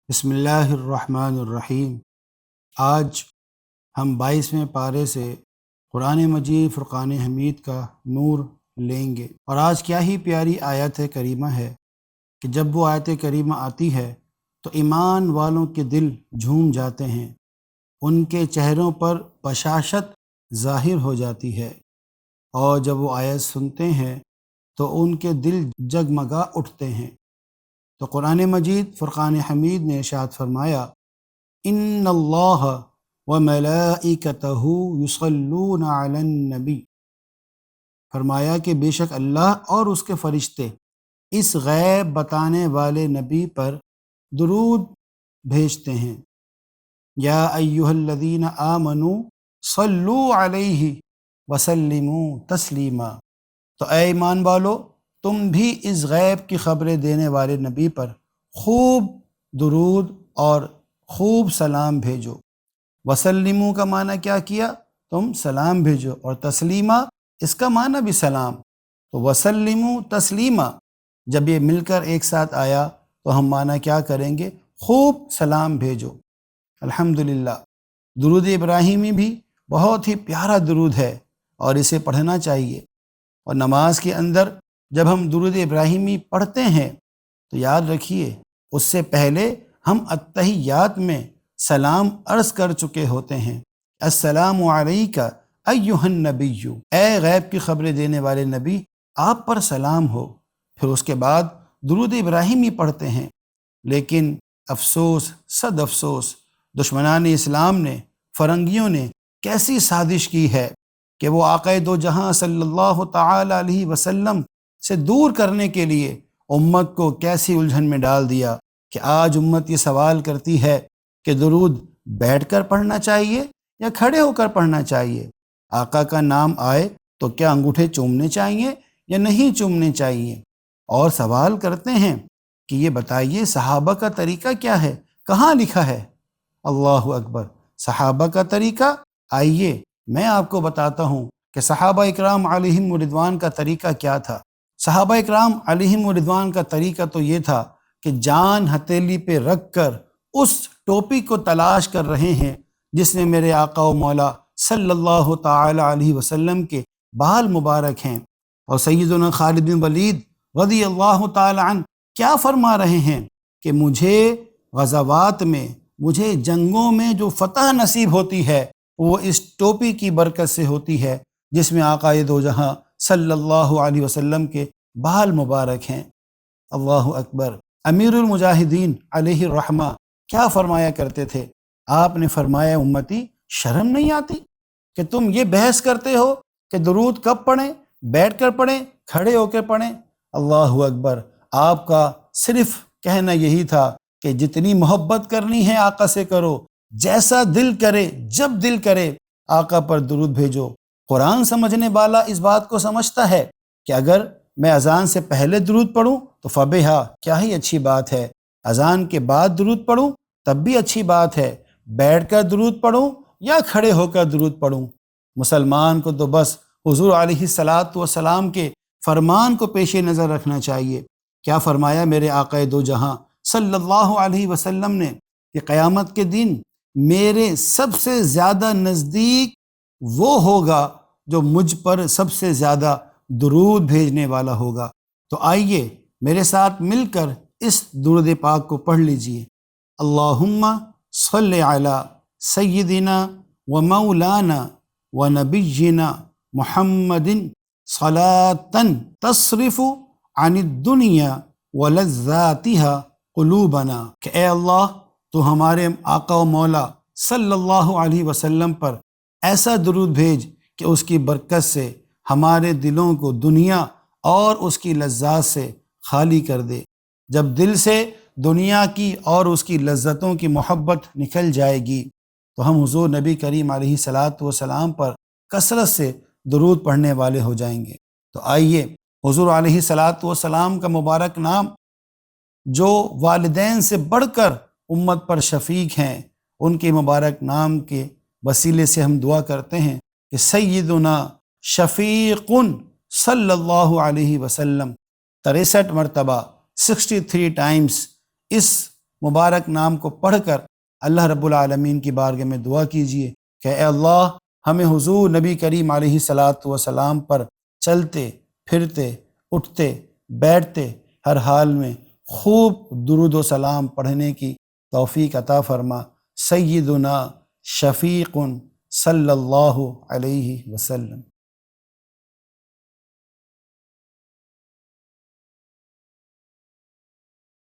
بسم اللہ الرحمن الرحیم۔ آج ہم 22ویں پارے سے قرآن مجید فرقان حمید کا نور لیں گے، اور آج کیا ہی پیاری آیت کریمہ ہے کہ جب وہ آیت کریمہ آتی ہے تو ایمان والوں کے دل جھوم جاتے ہیں، ان کے چہروں پر بشاشت ظاہر ہو جاتی ہے، اور جب وہ آیت سنتے ہیں تو ان کے دل جگمگا اٹھتے ہیں۔ تو قرآن مجید فرقان حمید نے ارشاد فرمایا، ان اللہ وملائکتہ یصلون علی النبی، فرمایا کہ بے شک اللہ اور اس کے فرشتے اس غیب بتانے والے نبی پر درود بھیجتے ہیں۔ یا ایہا الذین آمنوا صلوا علیہ وسلموا تسلیما، تو اے ایمان والو تم بھی اس غیب کی خبریں دینے والے نبی پر خوب درود اور خوب سلام بھیجو۔ وسلموں کا معنی کیا کیا؟ تم سلام بھیجو، اور تسلیمہ اس کا معنی بھی سلام۔ تو وسلموا تسلیما جب یہ مل کر ایک ساتھ آیا تو ہم معنی کیا کریں گے؟ خوب سلام بھیجو۔ الحمدللہ، درود ابراہیمی بھی بہت ہی پیارا درود ہے اور اسے پڑھنا چاہیے، اور نماز کے اندر جب ہم درود ابراہیمی پڑھتے ہیں تو یاد رکھیے اس سے پہلے ہم التحیات میں سلام عرض کر چکے ہوتے ہیں۔ السلام علیکہ ایہا النبی، اے غیب کی خبریں دینے والے نبی آپ پر سلام ہو۔ پھر اس کے بعد درود ابراہیمی پڑھتے ہیں، لیکن افسوس صد افسوس، دشمنان اسلام نے، فرنگیوں نے کیسی سازش کی ہے کہ وہ آقا دو جہاں صلی اللہ تعالی علیہ وسلم سے دور کرنے کے لیے امت کو کیسی الجھن میں ڈال دیا کہ آج امت یہ سوال کرتی ہے کہ درود بیٹھ کر پڑھنا چاہیے یا کھڑے ہو کر پڑھنا چاہیے؟ آقا کا نام آئے تو کیا انگوٹھے چومنے چاہیے یا نہیں چومنے چاہیے؟ اور سوال کرتے ہیں کہ یہ بتائیے صحابہ کا طریقہ کیا ہے، کہاں لکھا ہے؟ اللہ اکبر، صحابہ کا طریقہ؟ آئیے میں آپ کو بتاتا ہوں کہ صحابہ اکرام علیہم رضوان کا طریقہ کیا تھا۔ صحابہ اکرام علیہم رضوان کا طریقہ تو یہ تھا کہ جان ہتھیلی پہ رکھ کر اس ٹوپی کو تلاش کر رہے ہیں جس میں میرے آقا و مولا صلی اللہ تعالی علیہ وسلم کے بال مبارک ہیں۔ اور سیدنا خالد بن ولید رضی اللہ تعالی عنہ کیا فرما رہے ہیں کہ مجھے غزوات میں، مجھے جنگوں میں جو فتح نصیب ہوتی ہے وہ اس ٹوپی کی برکت سے ہوتی ہے جس میں آقا دو جہاں صلی اللہ علیہ وسلم کے بال مبارک ہیں۔ اللہ اکبر۔ امیر المجاہدین علیہ الرحمہ کیا فرمایا کرتے تھے؟ آپ نے فرمایا امتی شرم نہیں آتی کہ تم یہ بحث کرتے ہو کہ درود کب پڑھیں، بیٹھ کر پڑھیں، کھڑے ہو کر پڑھیں؟ اللہ اکبر۔ آپ کا صرف کہنا یہی تھا کہ جتنی محبت کرنی ہے آقا سے کرو، جیسا دل کرے جب دل کرے آقا پر درود بھیجو۔ قرآن سمجھنے والا اس بات کو سمجھتا ہے کہ اگر میں اذان سے پہلے درود پڑھوں تو فبہا، کیا ہی اچھی بات ہے، اذان کے بعد درود پڑھوں تب بھی اچھی بات ہے، بیٹھ کر درود پڑھوں یا کھڑے ہو کر درود پڑھوں۔ مسلمان کو تو بس حضور علیہ الصلاۃ والسلام کے فرمان کو پیش نظر رکھنا چاہیے۔ کیا فرمایا میرے آقا دو جہاں صلی اللہ علیہ وسلم نے کہ قیامت کے دن میرے سب سے زیادہ نزدیک وہ ہوگا جو مجھ پر سب سے زیادہ درود بھیجنے والا ہوگا۔ تو آئیے میرے ساتھ مل کر اس درود پاک کو پڑھ لیجئے۔ اللہم صلی علی سیدنا و مولانا و نبینا محمد صلاۃ تصرف عن الدنیا و لذاتها قلوبنا، کہ اے اللہ تو ہمارے آقا و مولا صلی اللہ علیہ وسلم پر ایسا درود بھیج کہ اس کی برکت سے ہمارے دلوں کو دنیا اور اس کی لذات سے خالی کر دے۔ جب دل سے دنیا کی اور اس کی لذتوں کی محبت نکل جائے گی تو ہم حضور نبی کریم علیہ الصلاۃ والسلام پر کثرت سے درود پڑھنے والے ہو جائیں گے۔ تو آئیے حضور علیہ الصلاۃ والسلام کا مبارک نام جو والدین سے بڑھ کر امت پر شفیق ہیں، ان کے مبارک نام کے وسیلے سے ہم دعا کرتے ہیں کہ سیدنا شفیق صلی اللہ علیہ وسلم 63 مرتبہ 63 ٹائمز اس مبارک نام کو پڑھ کر اللہ رب العالمین کی بارگاہ میں دعا کیجئے کہ اے اللہ ہمیں حضور نبی کریم علیہ الصلاۃ والسلام پر چلتے پھرتے اٹھتے بیٹھتے ہر حال میں خوب درود و سلام پڑھنے کی توفیق عطا فرما۔ سیدنا شفیق صلی اللہ علیہ وسلم۔